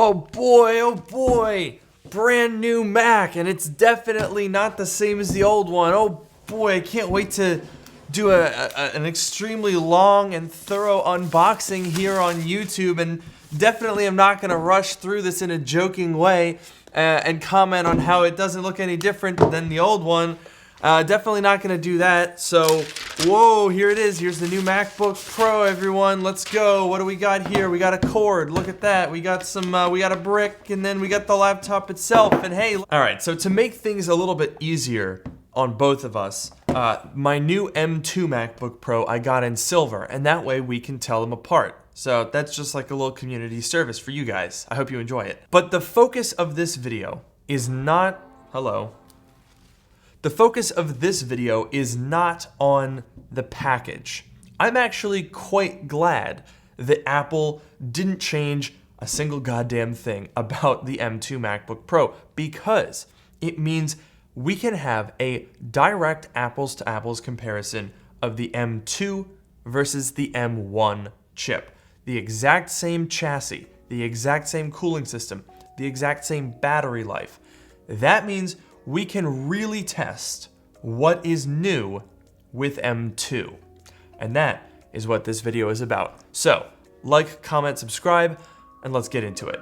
Oh boy, brand new Mac, and it's definitely not the same as the old one. Oh boy, I can't wait to do an extremely long and thorough unboxing here on YouTube, and definitely I'm not gonna rush through this in a joking way and comment on how it doesn't look any different than the old one. Definitely not gonna do that. So, whoa, here it is. Here's the new MacBook Pro, everyone. Let's go. What do we got here? We got a cord. Look at that. We got some, we got a brick, and then we got the laptop itself. And hey, all right. So to make things a little bit easier on both of us, my new M2 MacBook Pro I got in silver, and that way we can tell them apart. So that's just like a little community service for you guys. I hope you enjoy it. But the focus of this video is not, The focus of this video is not on the package. I'm actually quite glad that Apple didn't change a single goddamn thing about the M2 MacBook Pro, because it means we can have a direct apples to apples comparison of the M2 versus the M1 chip. The exact same chassis, the exact same cooling system, the exact same battery life. That means we can really test what is new with M2. And that is what this video is about. So, like, comment, subscribe, and let's get into it.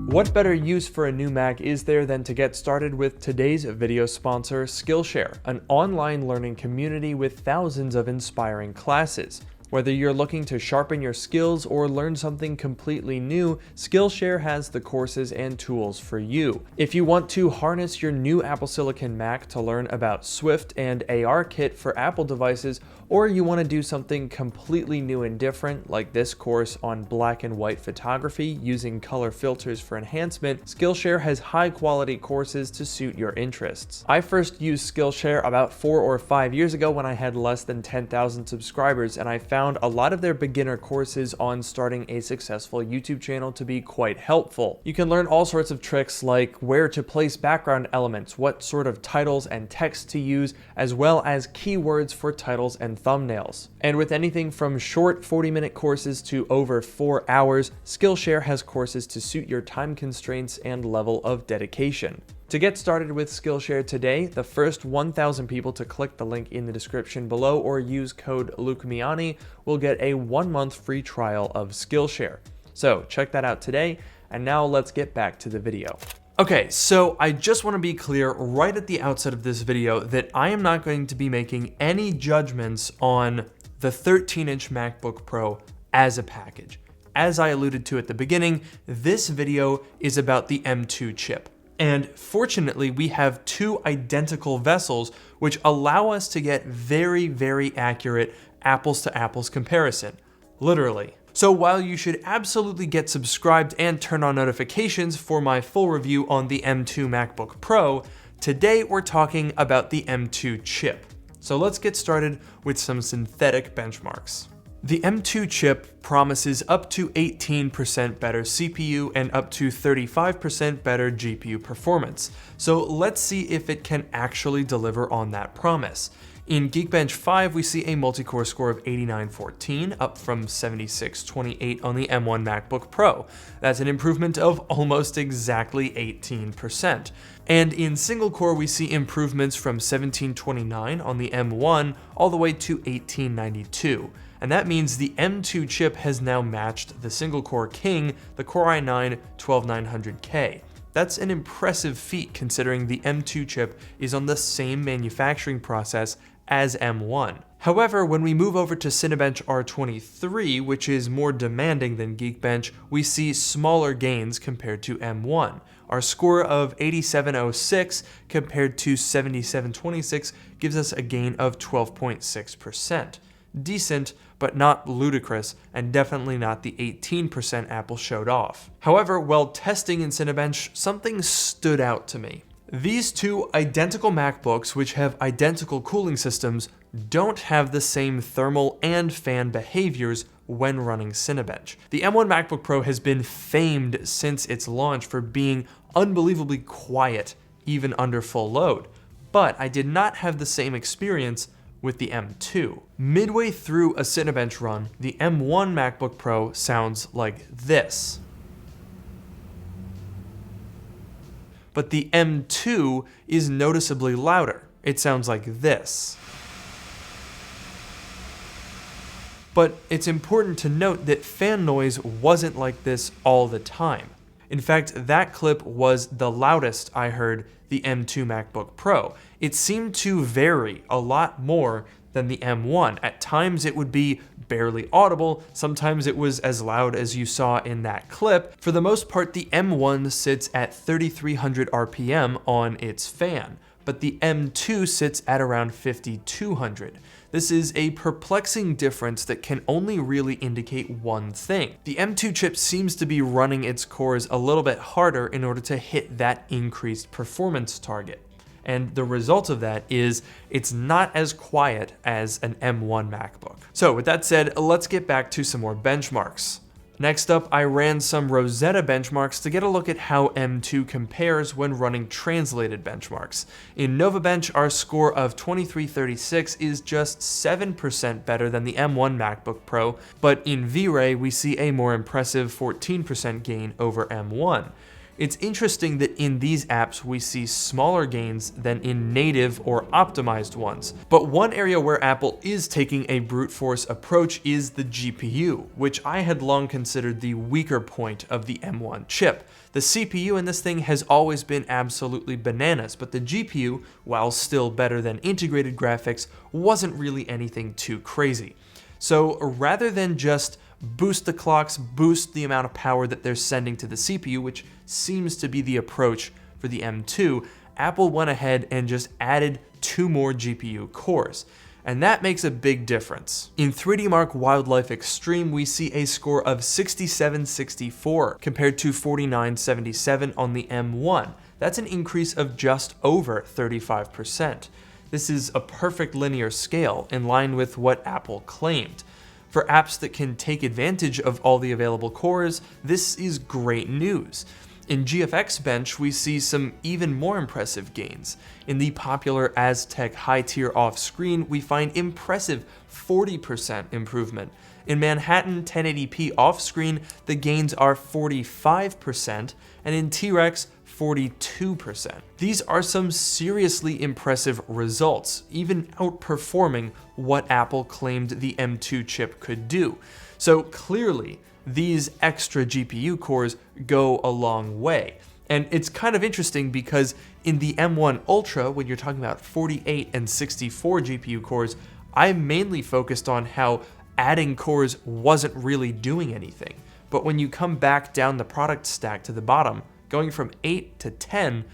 What better use for a new Mac is there than to get started with today's video sponsor, Skillshare, an online learning community with thousands of inspiring classes. Whether you're looking to sharpen your skills or learn something completely new, Skillshare has the courses and tools for you. If you want to harness your new Apple Silicon Mac to learn about Swift and ARKit for Apple devices, or you want to do something completely new and different, like this course on black and white photography using color filters for enhancement, Skillshare has high-quality courses to suit your interests. I first used Skillshare about 4 or 5 years ago when I had less than 10,000 subscribers, and I found a lot of their beginner courses on starting a successful YouTube channel to be quite helpful. You can learn all sorts of tricks like where to place background elements, what sort of titles and text to use, as well as keywords for titles and thumbnails. And with anything from short 40-minute courses to over 4 hours, Skillshare has courses to suit your time constraints and level of dedication. To get started with Skillshare today, the first 1,000 people to click the link in the description below or use code LukeMiani will get a 1-month free trial of Skillshare. So check that out today, and now let's get back to the video. Okay, so I just want to be clear right at the outset of this video that I am not going to be making any judgments on the 13-inch MacBook Pro as a package. As I alluded to at the beginning, this video is about the M2 chip. And fortunately, we have two identical vessels, which allow us to get very, very accurate apples to apples comparison, literally. So while you should absolutely get subscribed and turn on notifications for my full review on the M2 MacBook Pro, today we're talking about the M2 chip. So let's get started with some synthetic benchmarks. The M2 chip promises up to 18% better CPU and up to 35% better GPU performance. So let's see if it can actually deliver on that promise. In Geekbench 5, we see a multi-core score of 8914, up from 7628 on the M1 MacBook Pro. That's an improvement of almost exactly 18%. And in single core, we see improvements from 1729 on the M1 all the way to 1892. And that means the M2 chip has now matched the single core king, the Core i9-12900K. That's an impressive feat considering the M2 chip is on the same manufacturing process as M1. However, when we move over to Cinebench R23, which is more demanding than Geekbench, we see smaller gains compared to M1. Our score of 8706 compared to 7726 gives us a gain of 12.6%. Decent, but not ludicrous, and definitely not the 18% Apple showed off. However, while testing in Cinebench, something stood out to me. These two identical MacBooks, which have identical cooling systems, don't have the same thermal and fan behaviors when running Cinebench. The M1 MacBook Pro has been famed since its launch for being unbelievably quiet, even under full load. But I did not have the same experience with the M2. Midway through a Cinebench run, the M1 MacBook Pro sounds like this. But the M2 is noticeably louder. It sounds like this. But it's important to note that fan noise wasn't like this all the time. In fact, that clip was the loudest I heard the M2 MacBook Pro. It seemed to vary a lot more than the M1. At times it would be barely audible, sometimes it was as loud as you saw in that clip. For the most part, the M1 sits at 3,300 RPM on its fan, but the M2 sits at around 5,200. This is a perplexing difference that can only really indicate one thing. The M2 chip seems to be running its cores a little bit harder in order to hit that increased performance target. And the result of that is it's not as quiet as an M1 MacBook. So with that said, let's get back to some more benchmarks. Next up, I ran some Rosetta benchmarks to get a look at how M2 compares when running translated benchmarks. In Novabench, our score of 2336 is just 7% better than the M1 MacBook Pro, but in V-Ray, we see a more impressive 14% gain over M1. It's interesting that in these apps we see smaller gains than in native or optimized ones. But one area where Apple is taking a brute force approach is the GPU, which I had long considered the weaker point of the M1 chip. The CPU in this thing has always been absolutely bananas, but the GPU, while still better than integrated graphics, wasn't really anything too crazy. So rather than just boost the clocks, boost the amount of power that they're sending to the CPU, which seems to be the approach for the M2, Apple went ahead and just added 2 more GPU cores. And that makes a big difference. In 3D Mark Wildlife Extreme, we see a score of 6764 compared to 4977 on the M1. That's an increase of just over 35%. This is a perfect linear scale in line with what Apple claimed. For apps that can take advantage of all the available cores, this is great news. In GFXBench, we see some even more impressive gains. In the popular Aztec high-tier off-screen, we find impressive 40% improvement. In Manhattan 1080p off-screen, the gains are 45%, and in T-Rex, 42%. These are some seriously impressive results, even outperforming what Apple claimed the M2 chip could do. So clearly, these extra GPU cores go a long way. And it's kind of interesting because in the M1 Ultra, when you're talking about 48 and 64 GPU cores, I mainly focused on how adding cores wasn't really doing anything. But when you come back down the product stack to the bottom, going from 8 to 10,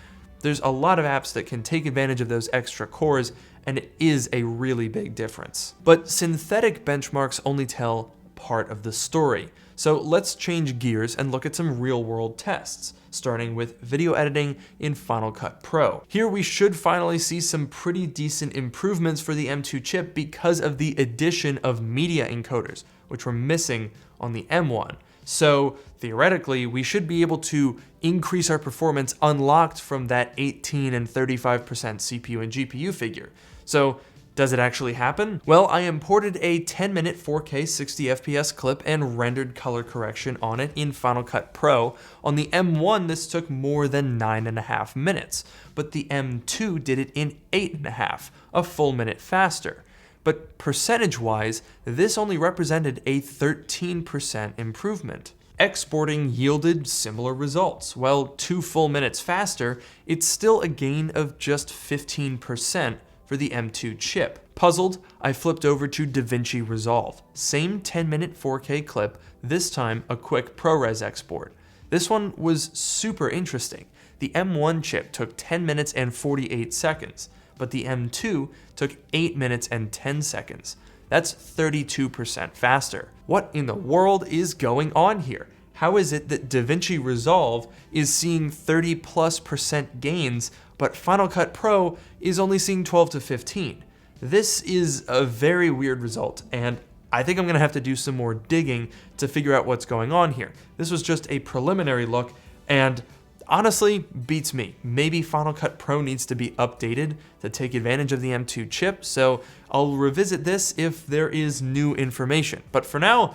there's a lot of apps that can take advantage of those extra cores, and it is a really big difference. But synthetic benchmarks only tell part of the story. So let's change gears and look at some real-world tests, starting with video editing in Final Cut Pro. Here we should finally see some pretty decent improvements for the M2 chip because of the addition of media encoders, which were missing on the M1. So theoretically, we should be able to increase our performance unlocked from that 18 and 35% CPU and GPU figure. So does it actually happen? Well, I imported a 10-minute 4K 60fps clip and rendered color correction on it in Final Cut Pro. On the M1, this took more than 9.5 minutes, but the M2 did it in 8.5, a full minute faster. But percentage-wise, this only represented a 13% improvement. Exporting yielded similar results. While 2 full minutes faster, it's still a gain of just 15% for the M2 chip. Puzzled, I flipped over to Davinci Resolve. Same 10-minute 4K clip, this time a quick ProRes export. This one was super interesting. The M1 chip took 10 minutes and 48 seconds, but the M2 took 8 minutes and 10 seconds. That's 32% faster. What in the world is going on here? How is it that Davinci Resolve is seeing 30+% gains, but Final Cut Pro is only seeing 12 to 15? This is a very weird result, and I think I'm gonna have to do some more digging to figure out what's going on here. This was just a preliminary look, and honestly beats me. Maybe Final Cut Pro needs to be updated to take advantage of the M2 chip, so I'll revisit this if there is new information. But for now,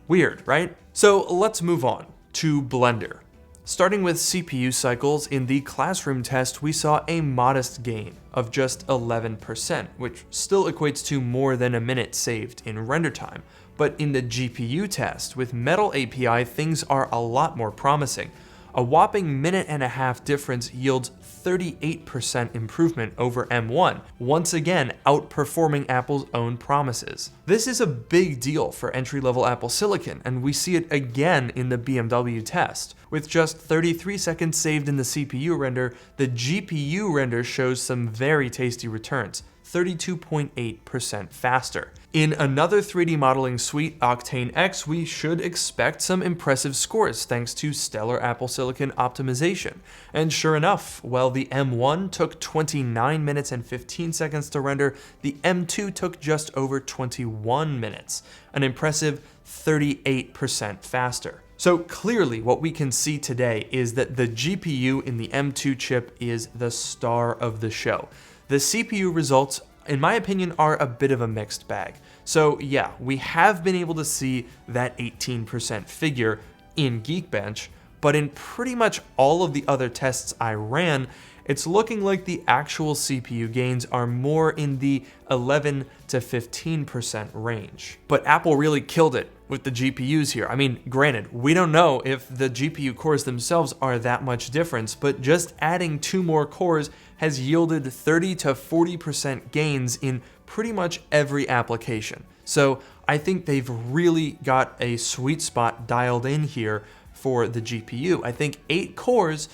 weird, right? So let's move on to Blender. Starting with CPU cycles, in the classroom test, we saw a modest gain of just 11%, which still equates to more than a minute saved in render time. But in the GPU test, with Metal API, things are a lot more promising. A whopping minute-and-a-half difference yields 38% improvement over M1, once again outperforming Apple's own promises. This is a big deal for entry-level Apple Silicon, and we see it again in the BMW test. With just 33 seconds saved in the CPU render, the GPU render shows some very tasty returns, 32.8% faster. In another 3D modeling suite, Octane X, we should expect some impressive scores thanks to stellar Apple Silicon optimization. And sure enough, while the M1 took 29 minutes and 15 seconds to render, the M2 took just over 21 minutes, an impressive 38% faster. So clearly what we can see today is that the GPU in the M2 chip is the star of the show. The CPU results, in my opinion, are a bit of a mixed bag. So yeah, we have been able to see that 18% figure in Geekbench, but in pretty much all of the other tests I ran, it's looking like the actual CPU gains are more in the 11 to 15% range. But Apple really killed it with the GPUs here. I mean, granted, we don't know if the GPU cores themselves are that much difference, but just adding 2 more cores has yielded 30 to 40% gains in pretty much every application. So I think they've really got a sweet spot dialed in here for the GPU. I think 8 cores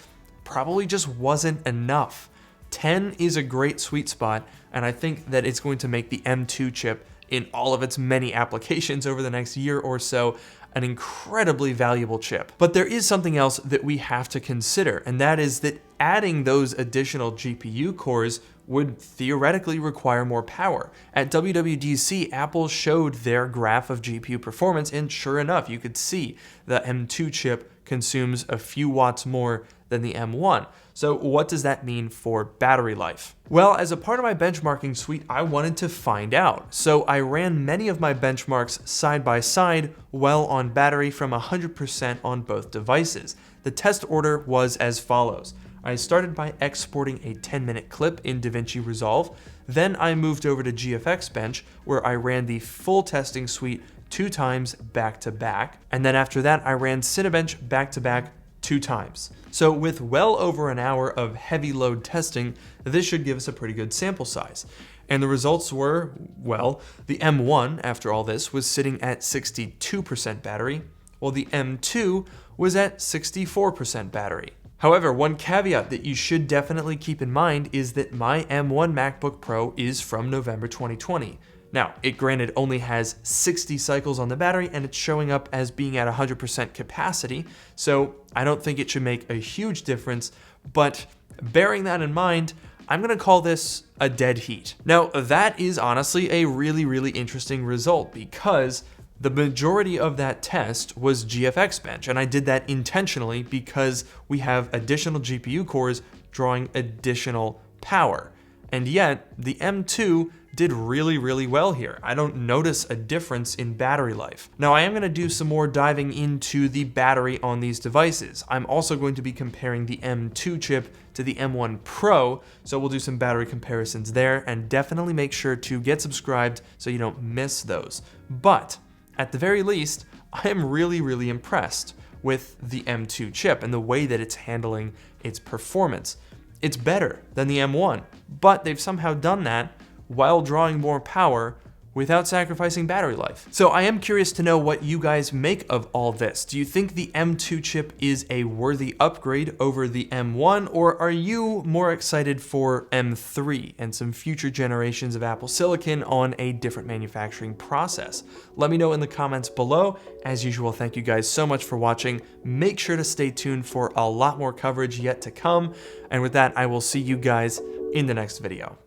probably just wasn't enough. 10 is a great sweet spot, and I think that it's going to make the M2 chip in all of its many applications over the next year or so an incredibly valuable chip. But there is something else that we have to consider, and that is that adding those additional GPU cores would theoretically require more power. At WWDC, Apple showed their graph of GPU performance, and sure enough, you could see the M2 chip consumes a few watts more than the M1. So what does that mean for battery life? Well, as a part of my benchmarking suite, I wanted to find out. So I ran many of my benchmarks side by side while on battery from 100% on both devices. The test order was as follows. I started by exporting a 10-minute clip in Davinci Resolve. Then I moved over to GFXBench, where I ran the full testing suite 2 times back to back. And then after that, I ran Cinebench back to back 2 times. So with well over an hour of heavy load testing, this should give us a pretty good sample size. And the results were, well, the M1, after all this, was sitting at 62% battery, while the M2 was at 64% battery. However, one caveat that you should definitely keep in mind is that my M1 MacBook Pro is from November 2020. Now, it granted only has 60 cycles on the battery and it's showing up as being at 100% capacity, so I don't think it should make a huge difference, but bearing that in mind, I'm gonna call this a dead heat. Now, that is honestly a really interesting result because the majority of that test was GFXBench, and I did that intentionally because we have additional GPU cores drawing additional power. And yet, the M2 did really well here. I don't notice a difference in battery life. Now, I am going to do some more diving into the battery on these devices. I'm also going to be comparing the M2 chip to the M1 Pro, so we'll do some battery comparisons there, and definitely make sure to get subscribed so you don't miss those. But at the very least, I am really impressed with the M2 chip and the way that it's handling its performance. It's better than the M1, but they've somehow done that while drawing more power without sacrificing battery life. So I am curious to know what you guys make of all this. Do you think the M2 chip is a worthy upgrade over the M1, or are you more excited for M3 and some future generations of Apple Silicon on a different manufacturing process? Let me know in the comments below. As usual, thank you guys so much for watching. Make sure to stay tuned for a lot more coverage yet to come. And with that, I will see you guys in the next video.